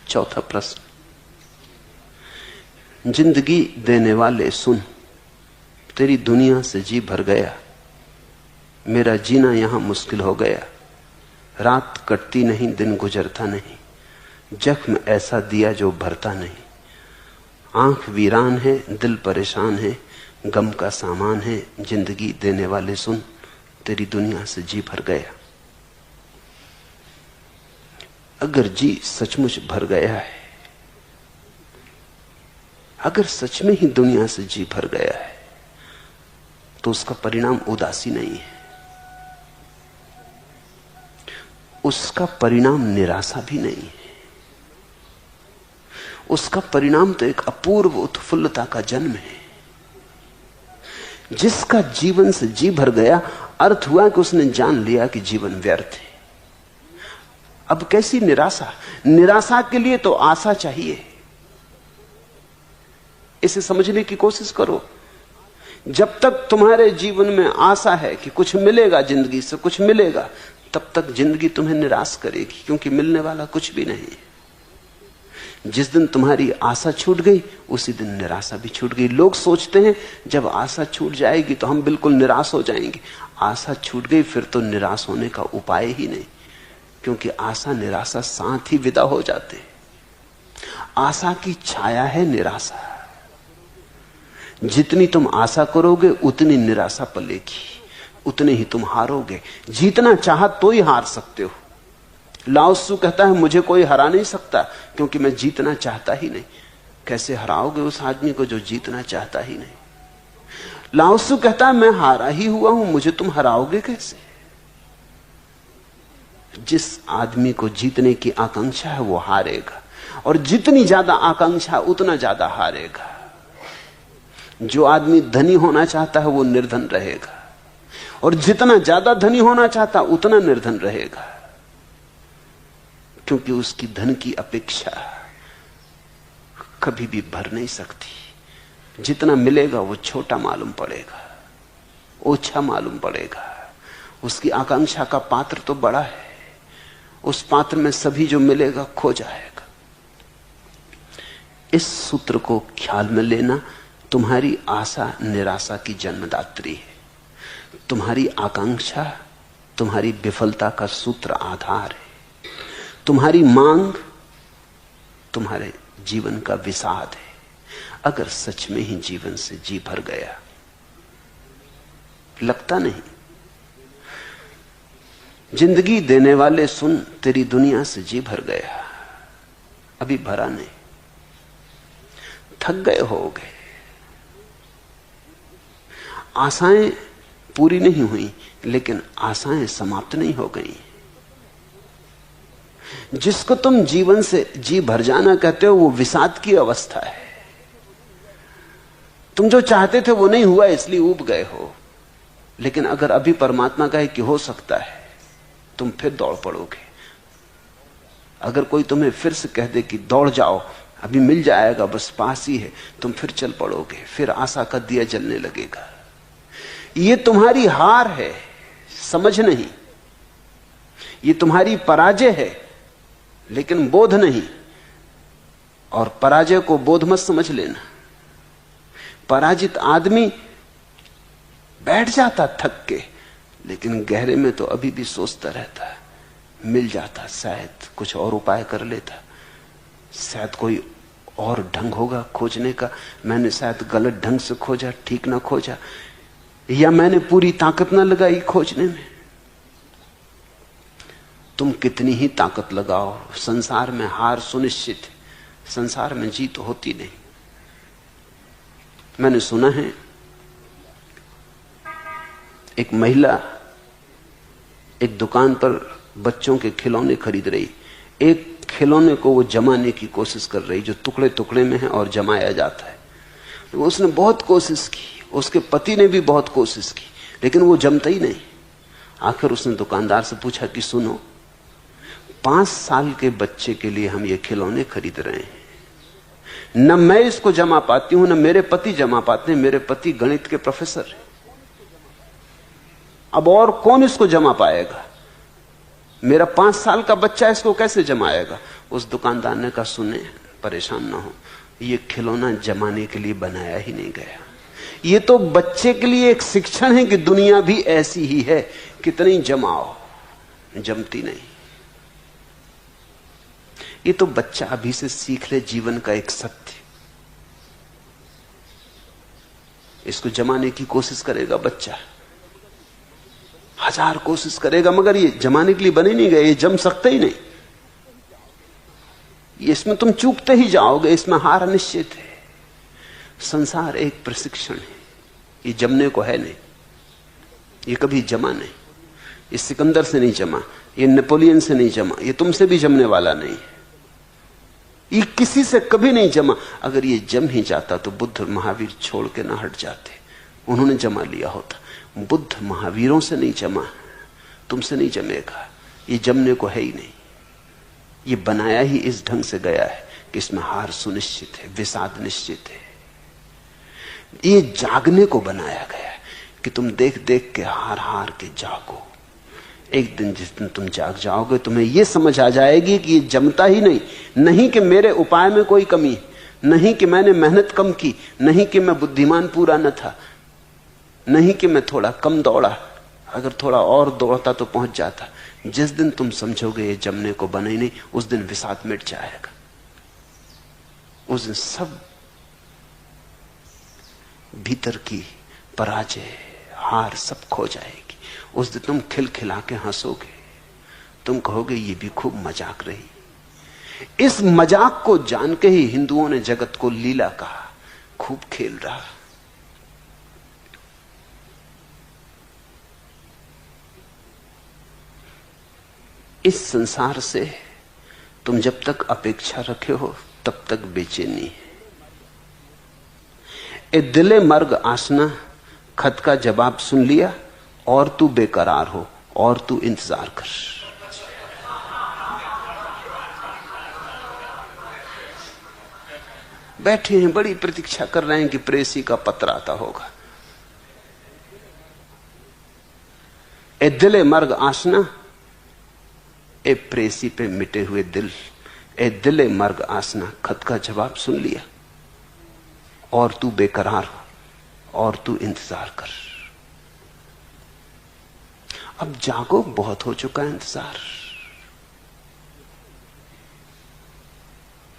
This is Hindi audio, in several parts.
चौथा प्रश्न, जिंदगी देने वाले सुन, तेरी दुनिया से जी भर गया, मेरा जीना यहां मुश्किल हो गया, रात कटती नहीं, दिन गुजरता नहीं, जख्म ऐसा दिया जो भरता नहीं, आंख वीरान है, दिल परेशान है, गम का सामान है, जिंदगी देने वाले सुन, तेरी दुनिया से जी भर गया। अगर जी सचमुच भर गया है, अगर सच में ही दुनिया से जी भर गया है, तो उसका परिणाम उदासी नहीं है, उसका परिणाम निराशा भी नहीं है, उसका परिणाम तो एक अपूर्व उत्फुल्लता का जन्म है। जिसका जीवन से जी भर गया, अर्थ हुआ कि उसने जान लिया कि जीवन व्यर्थ है। अब कैसी निराशा? निराशा के लिए तो आशा चाहिए। इसे समझने की कोशिश करो। जब तक तुम्हारे जीवन में आशा है कि कुछ मिलेगा, जिंदगी से कुछ मिलेगा, तब तक जिंदगी तुम्हें निराश करेगी, क्योंकि मिलने वाला कुछ भी नहीं। जिस दिन तुम्हारी आशा छूट गई, उसी दिन निराशा भी छूट गई। लोग सोचते हैं जब आशा छूट जाएगी तो हम बिल्कुल निराश हो जाएंगे। आशा छूट गई फिर तो निराश होने का उपाय ही नहीं, क्योंकि आशा निराशा साथ ही विदा हो जाते हैं। आशा की छाया है निराशा। जितनी तुम आशा करोगे उतनी निराशा पलेगी, उतने ही तुम हारोगे। जीतना चाहा तो ही हार सकते हो। लाओ त्सु कहता है मुझे कोई हरा नहीं सकता, क्योंकि मैं जीतना चाहता ही नहीं। कैसे हराओगे उस आदमी को जो जीतना चाहता ही नहीं? लाओ त्सु कहता है मैं हारा ही हुआ हूं, मुझे तुम हराओगे कैसे? जिस आदमी को जीतने की आकांक्षा है वो हारेगा, और जितनी ज्यादा आकांक्षा उतना ज्यादा हारेगा। जो आदमी धनी होना चाहता है वो निर्धन रहेगा, और जितना ज्यादा धनी होना चाहता उतना निर्धन रहेगा, क्योंकि उसकी धन की अपेक्षा कभी भी भर नहीं सकती। जितना मिलेगा वो छोटा मालूम पड़ेगा, ओछा मालूम पड़ेगा। उसकी आकांक्षा का पात्र तो बड़ा है, उस पात्र में सभी जो मिलेगा खो जाएगा। इस सूत्र को ख्याल में लेना। तुम्हारी आशा निराशा की जन्मदात्री है। तुम्हारी आकांक्षा तुम्हारी विफलता का सूत्र आधार है। तुम्हारी मांग तुम्हारे जीवन का विषाद है। अगर सच में ही जीवन से जी भर गया, लगता नहीं। जिंदगी देने वाले सुन, तेरी दुनिया से जी भर गया, अभी भरा नहीं। थक गए होगे, आशाएं पूरी नहीं हुई, लेकिन आशाएं समाप्त नहीं हो गई। जिसको तुम जीवन से जी भर जाना कहते हो वो विषाद की अवस्था है। तुम जो चाहते थे वो नहीं हुआ इसलिए ऊब गए हो, लेकिन अगर अभी परमात्मा कहे कि हो सकता है, तुम फिर दौड़ पड़ोगे। अगर कोई तुम्हें फिर से कह दे कि दौड़ जाओ, अभी मिल जाएगा, बस पास ही है, तुम फिर चल पड़ोगे। फिर आशा का दिया जलने लगेगा। ये तुम्हारी हार है, समझ नहीं। ये तुम्हारी पराजय है, लेकिन बोध नहीं। और पराजय को बोध मत समझ लेना। पराजित आदमी बैठ जाता थक के, लेकिन गहरे में तो अभी भी सोचता रहता है, मिल जाता, शायद कुछ और उपाय कर लेता, शायद कोई और ढंग होगा खोजने का, मैंने शायद गलत ढंग से खोजा, ठीक ना खोजा, या मैंने पूरी ताकत ना लगाई खोजने में। तुम कितनी ही ताकत लगाओ, संसार में हार सुनिश्चित है, संसार में जीत होती नहीं। मैंने सुना है एक महिला एक दुकान पर बच्चों के खिलौने खरीद रही। एक खिलौने को वो जमाने की कोशिश कर रही जो टुकड़े टुकड़े में है और जमाया जाता है। उसने बहुत कोशिश की, उसके पति ने भी बहुत कोशिश की, लेकिन वो जमता ही नहीं। आखिर उसने दुकानदार से पूछा कि सुनो, 5 साल के बच्चे के लिए हम ये खिलौने खरीद रहे हैं, न मैं इसको जमा पाती हूं, न मेरे पति जमा पाते हैं। मेरे पति गणित के प्रोफेसर हैं, अब और कौन इसको जमा पाएगा? मेरा 5 साल का बच्चा इसको कैसे जमाएगा? उस दुकानदार ने कहा, सुने, परेशान ना हो, ये खिलौना जमाने के लिए बनाया ही नहीं गया। ये तो बच्चे के लिए एक शिक्षण है कि दुनिया भी ऐसी ही है, कितनी जमाओ, जमती नहीं। ये तो बच्चा अभी से सीख ले जीवन का एक सत्य। इसको जमाने की कोशिश करेगा बच्चा, 1000 कोशिश करेगा, मगर ये जमाने के लिए बने नहीं गए, ये जम सकते ही नहीं। इसमें तुम चूकते ही जाओगे, इसमें हार निश्चित है। संसार एक प्रशिक्षण है, ये जमने को है नहीं, ये कभी जमा नहीं। ये सिकंदर से नहीं जमा, ये नेपोलियन से नहीं जमा, ये तुमसे भी जमने वाला नहीं है, ये किसी से कभी नहीं जमा। अगर ये जम ही जाता तो बुद्ध और महावीर छोड़ के ना हट जाते, उन्होंने जमा लिया होता। बुद्ध महावीरों से नहीं जमा, तुमसे नहीं जमेगा, ये जमने को है ही नहीं। ये बनाया ही इस ढंग से गया है कि इसमें हार सुनिश्चित है, विषाद निश्चित है। ये जागने को बनाया गया है कि तुम देख देख के हार हार के जागो। एक दिन जिस दिन तुम जाग जाओगे, तुम्हें यह समझ आ जाएगी कि ये जमता ही नहीं। नहीं कि मेरे उपाय में कोई कमी, नहीं कि मैंने मेहनत कम की, नहीं कि मैं बुद्धिमान पूरा न था, नहीं कि मैं थोड़ा कम दौड़ा, अगर थोड़ा और दौड़ता तो पहुंच जाता। जिस दिन तुम समझोगे ये जमने को बना ही नहीं, उस दिन विषाद मिट जाएगा। उस दिन सब भीतर की पराजय, हार सब खो जाएगी। उस दिन तुम खिलखिला के हंसोगे, तुम कहोगे ये भी खूब मजाक रही। इस मजाक को जान के ही हिंदुओं ने जगत को लीला कहा, खूब खेल रहा। इस संसार से तुम जब तक अपेक्षा रखे हो तब तक बेचैनी है। ए दिले मर्ग आसना, खत का जवाब सुन लिया, और तू बेकरार हो, और तू इंतजार कर। बैठे हैं, बड़ी प्रतीक्षा कर रहे हैं कि प्रेसी का पत्र आता होगा। ए दिले मर्ग आसना, ए प्रेसी पे मिटे हुए दिल, ए दिले मर्ग आसना, खत का जवाब सुन लिया, और तू बेकरार हो, और तू इंतजार कर। अब जागो, बहुत हो चुका है इंतजार।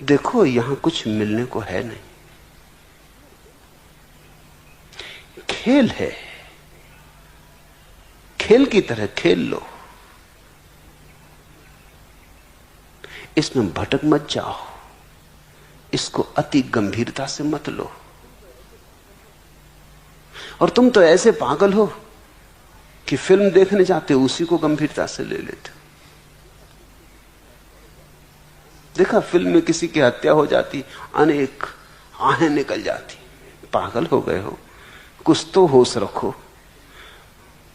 देखो यहां कुछ मिलने को है नहीं, खेल है, खेल की तरह खेल लो, इसमें भटक मत जाओ, इसको अति गंभीरता से मत लो। और तुम तो ऐसे पागल हो कि फिल्म देखने जाते हो, उसी को गंभीरता से ले लेते हो। देखा, फिल्म में किसी की हत्या हो जाती, अनेक आहें निकल जाती। पागल हो गए हो, कुछ तो होश रखो।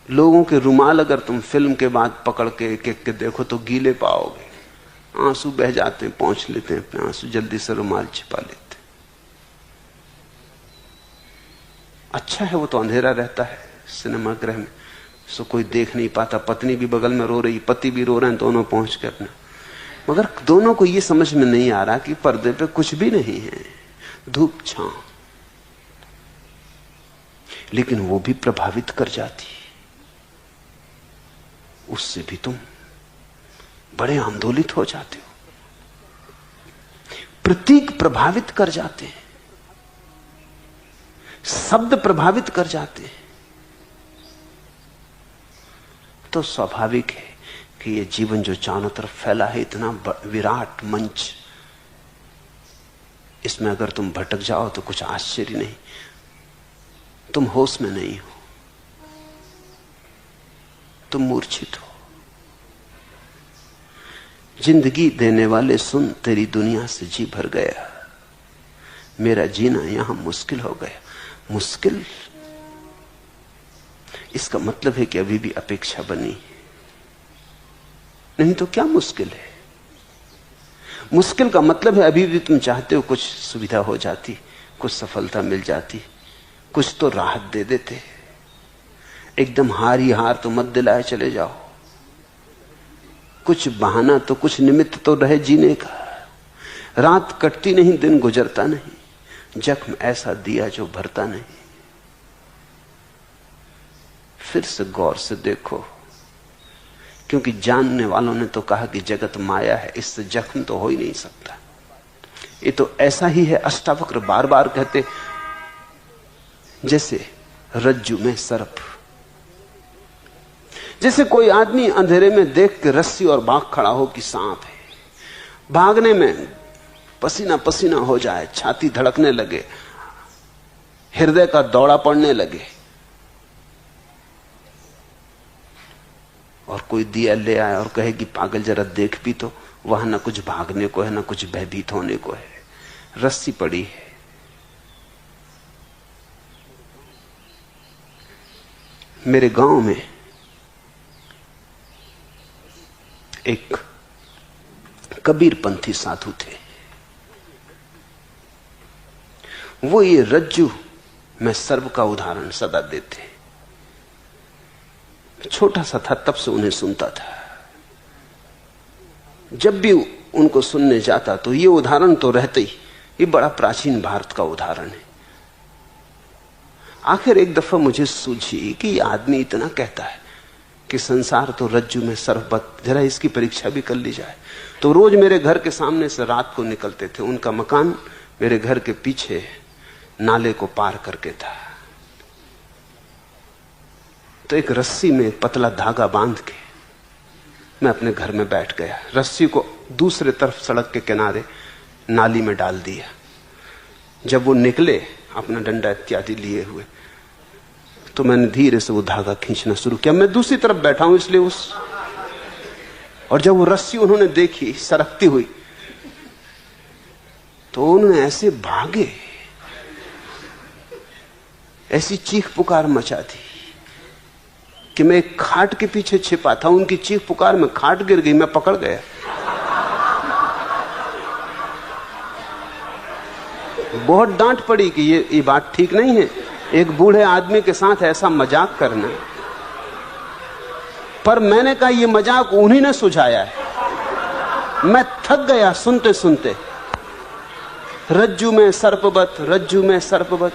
लोगों के रुमाल अगर तुम फिल्म के बाद पकड़ के एक एक के देखो तो गीले पाओगे, आंसू बह जाते हैं, पहुंच लेते हैं अपने आंसू, जल्दी से रुमाल छिपा लेते। अच्छा है वो तो अंधेरा रहता है सिनेमा गृह में, सो कोई देख नहीं पाता, पत्नी भी बगल में रो रही, पति भी रो रहे हैं, दोनों पहुंच के अपना। मगर दोनों को यह समझ में नहीं आ रहा कि पर्दे पे कुछ भी नहीं है, धूप छांव, लेकिन वो भी प्रभावित कर जाती। उससे भी तुम बड़े आंदोलित हो जाते हो। प्रतीक प्रभावित कर जाते हैं, शब्द प्रभावित कर जाते हैं। तो स्वाभाविक है कि ये जीवन जो चारों तरफ फैला है, इतना विराट मंच, इसमें अगर तुम भटक जाओ तो कुछ आश्चर्य नहीं, तुम होश में नहीं हो, तुम मूर्छित हो। जिंदगी देने वाले सुन, तेरी दुनिया से जी भर गया, मेरा जीना यहां मुश्किल हो गया। मुश्किल, इसका मतलब है कि अभी भी अपेक्षा बनी, नहीं तो क्या मुश्किल है? मुश्किल का मतलब है अभी भी तुम चाहते हो कुछ सुविधा हो जाती, कुछ सफलता मिल जाती, कुछ तो राहत दे देते। एकदम हार ही हार तो मत दिलाए चले जाओ। कुछ बहाना तो, कुछ निमित्त तो रहे जीने का। रात कटती नहीं, दिन गुजरता नहीं, जख्म ऐसा दिया जो भरता नहीं। फिर से गौर से देखो, क्योंकि जानने वालों ने तो कहा कि जगत माया है, इससे जख्म तो हो ही नहीं सकता। ये तो ऐसा ही है, अष्टावक्र बार बार कहते, जैसे रज्जु में सर्प। जैसे कोई आदमी अंधेरे में देख के रस्सी और भाग खड़ा हो कि सांप है, भागने में पसीना पसीना हो जाए, छाती धड़कने लगे, हृदय का दौड़ा पड़ने लगे, और कोई दिया ले आए और कहे कि पागल जरा देख भी तो, वहां ना कुछ भागने को है ना कुछ भयभीत होने को है, रस्सी पड़ी है। मेरे गांव में एक कबीरपंथी साधु थे। वो ये रज्जु में सर्प का उदाहरण सदा देते। छोटा सा था तब से उन्हें सुनता था। जब भी उनको सुनने जाता तो ये उदाहरण तो रहते ही। ये बड़ा प्राचीन भारत का उदाहरण है। आखिर एक दफा मुझे सूझी कि ये आदमी इतना कहता है कि संसार तो रज्जु में सर्पवत, जरा इसकी परीक्षा भी कर ली जाए। तो रोज मेरे घर के सामने से रात को निकलते थे। उनका मकान मेरे घर के पीछे नाले को पार करके था। तो एक रस्सी में पतला धागा बांध के मैं अपने घर में बैठ गया। रस्सी को दूसरे तरफ सड़क के किनारे नाली में डाल दिया। जब वो निकले अपना डंडा इत्यादि लिए हुए, तो मैंने धीरे से वो धागा खींचना शुरू किया। मैं दूसरी तरफ बैठा हूं इसलिए और जब वो रस्सी उन्होंने देखी सरकती हुई, तो उन्होंने ऐसे भागे, ऐसी चीख पुकार मचा दी कि मैं एक खाट के पीछे छिपा था। उनकी चीख पुकार में खाट गिर गई, मैं पकड़ गया। बहुत डांट पड़ी कि ये बात ठीक नहीं है, एक बूढ़े आदमी के साथ ऐसा मजाक करना। पर मैंने कहा ये मजाक उन्हीं ने सुझाया है। मैं थक गया सुनते सुनते। रज्जु में सर्पवत, रज्जु में सर्पवत।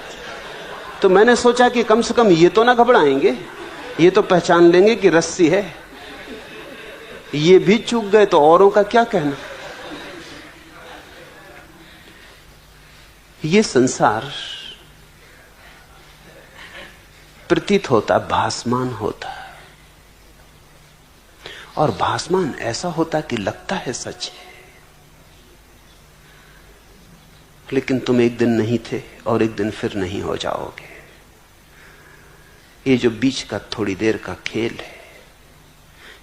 तो मैंने सोचा कि कम से कम ये तो ना घबराएंगे, ये तो पहचान लेंगे कि रस्सी है। ये भी चूक गए तो औरों का क्या कहना। ये संसार प्रतीत होता, भासमान होता, और भासमान ऐसा होता कि लगता है सच है, लेकिन तुम एक दिन नहीं थे और एक दिन फिर नहीं हो जाओगे। ये जो बीच का थोड़ी देर का खेल है,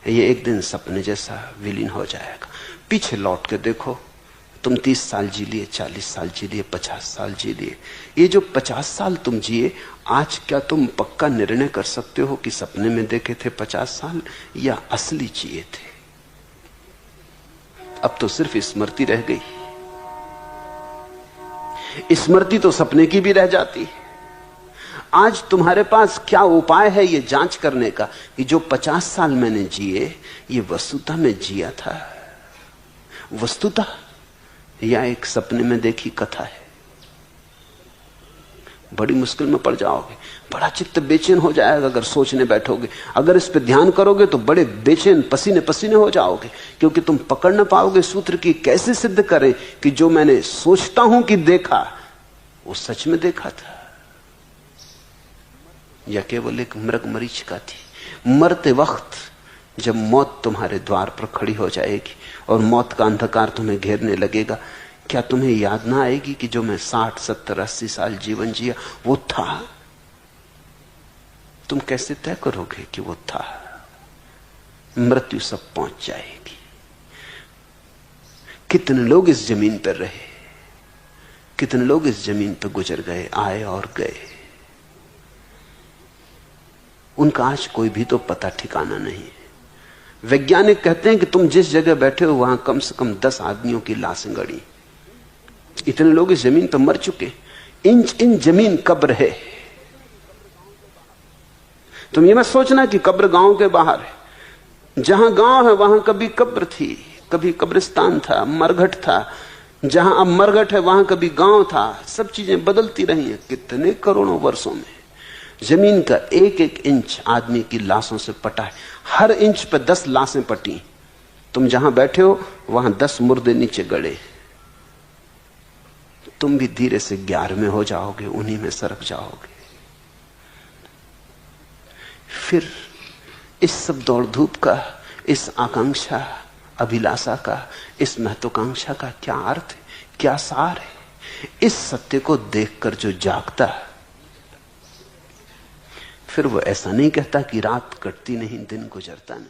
ये एक दिन सपने जैसा विलीन हो जाएगा। पीछे लौट के देखो, तुम 30 साल जी लिए, 40 साल जी लिए, 50 साल जी लिए। ये जो 50 साल तुम जिए, आज क्या तुम पक्का निर्णय कर सकते हो कि सपने में देखे थे 50 साल या असली जिए थे? अब तो सिर्फ स्मृति रह गई। स्मृति तो सपने की भी रह जाती। आज तुम्हारे पास क्या उपाय है ये जांच करने का कि जो 50 साल मैंने जिए, ये वस्तुतः में जिया था, वस्तुतः, या एक सपने में देखी कथा है? बड़ी मुश्किल में पड़ जाओगे। बड़ा चित्त बेचैन हो जाएगा अगर सोचने बैठोगे। अगर इस पे ध्यान करोगे तो बड़े बेचैन, पसीने पसीने हो जाओगे, क्योंकि तुम पकड़ ना पाओगे सूत्र की कैसे सिद्ध करें कि जो मैंने सोचता हूं कि देखा, वो सच में देखा था या केवल एक मृग मरीचिका थी। मरते वक्त जब मौत तुम्हारे द्वार पर खड़ी हो जाएगी और मौत का अंधकार तुम्हें घेरने लगेगा, क्या तुम्हें याद ना आएगी कि जो मैं 60, 70, 80 साल जीवन जिया वो था? तुम कैसे तय करोगे कि वो था? मृत्यु सब पहुंच जाएगी। कितने लोग इस जमीन पर रहे, कितने लोग इस जमीन पर गुजर गए, आए और गए। उनका आज कोई भी तो पता ठिकाना नहीं है। वैज्ञानिक कहते हैं कि तुम जिस जगह बैठे हो वहां कम से कम 10 आदमियों की लाशें गड़ी। इतने लोग इस जमीन पर मर चुके। इंच इंच जमीन कब्र है। तुम ये मत सोचना कि कब्र गांव के बाहर है। जहां गांव है वहां कभी कब्र थी, कभी कब्रिस्तान था, मरघट था। जहां अब मरघट है वहां कभी गांव था। सब चीजें बदलती रही हैं कितने करोड़ों वर्षों में। जमीन का एक एक इंच आदमी की लाशों से पटा है। हर इंच पे 10 लाशें पटी। तुम जहां बैठे हो वहां 10 मुर्दे नीचे गड़े। तुम भी धीरे से 11वें हो जाओगे, उन्हीं में सरक जाओगे। फिर इस सब दौड़ धूप का, इस आकांक्षा अभिलाषा का, इस महत्वाकांक्षा का क्या अर्थ है, क्या सार है? इस सत्य को देखकर जो जागता है, फिर वो ऐसा नहीं कहता कि रात कटती नहीं, दिन गुजरता नहीं।